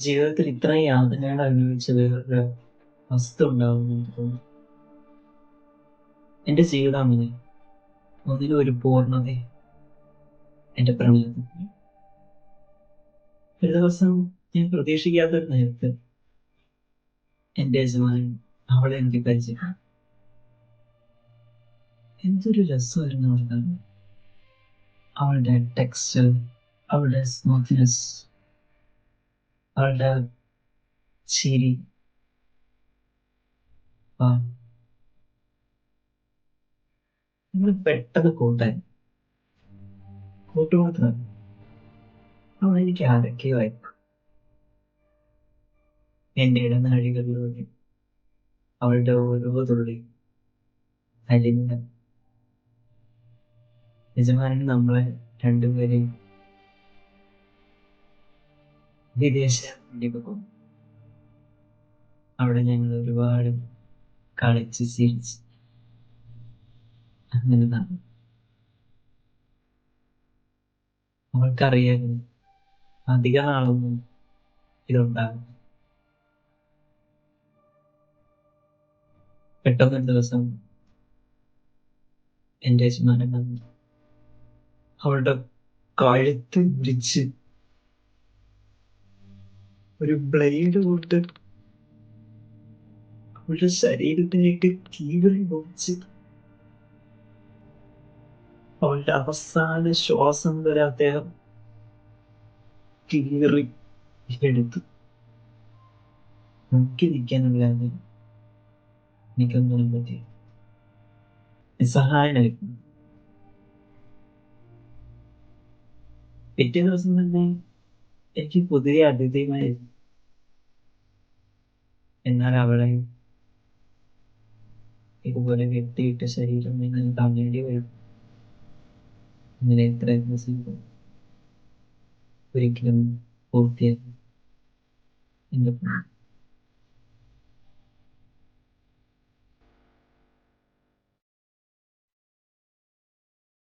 ജീവിതത്തിൽ ഇത്രയും യാതനകൾ അനുഭവിച്ച വേറൊരു അവസ്ഥ ഉണ്ടാവുമെന്ന് എനിക്ക് തോന്നുന്നു. എൻ്റെ ജീവിതം അങ്ങനെ ഒന്നിനും ഒരു പൂർണ്ണത എൻ്റെ പ്രണയത്തിൽ. ഒരു ദിവസം ഞാൻ പ്രതീക്ഷിക്കാത്തൊരു നേരത്ത് എൻ്റെ യജമാനൻ അവളെ എനിക്ക് പരിചയം. എന്തൊരു രസമായിരുന്നു അവളെ കാണാൻ. അവളുടെ ടെക്സ്ചർ, അവളുടെ സ്മൂത്ത്നെസ്, അവളുടെ ചിരി. ആ നമ്മൾ പെട്ടെന്ന് കൂട്ടുമാത്രമാണ്. അവൾ എനിക്ക് ആരൊക്കെയായി എൻ്റെ ഇടനാഴികളിലൂടെ അവളുടെ ഓരോ തുള്ളി അലിഞ്ഞ യജമാനൻ നമ്മളെ രണ്ടുപേരെയും വിദേശത്തേക്ക് പോകും. അവിടെ ഞങ്ങൾ ഒരുപാട് കളിച്ച് ചിരിച്ച് അങ്ങനെ നടന്നു. അവൾക്കറിയായിരുന്നു അധിക നാളൊന്നും ഇതുണ്ടാകും. പെട്ടെന്നൊരു ദിവസം എൻ്റെ യജമാനൻ വന്നു അവളുടെ കഴുത്ത് പിടിച്ച് ഒരു ബ്ലേഡ് കൊണ്ട് അവളുടെ ശരീരത്തിലേക്ക് കീറി മുറിച്ച് അവളുടെ അവസാന ശ്വാസം വരെ അദ്ദേഹം കീറി എടുത്തു. നോക്കി നിൽക്കാനല്ലാതെ എനിക്കൊന്നും പറ്റി. നിസ്സഹായനായിരുന്നു. പിറ്റേ ദിവസം തന്നെ എനിക്ക് പുതിയ അതിഥിയുമായിരുന്നു. എന്നാൽ അവളെ ഇതുപോലെ വെട്ടിയിട്ട ശരീരം ഞാൻ കാണേണ്ടി വരും. അങ്ങനെ എത്ര ദിവസം ഒരിക്കലും പൂർത്തിയാക്കി എൻ്റെ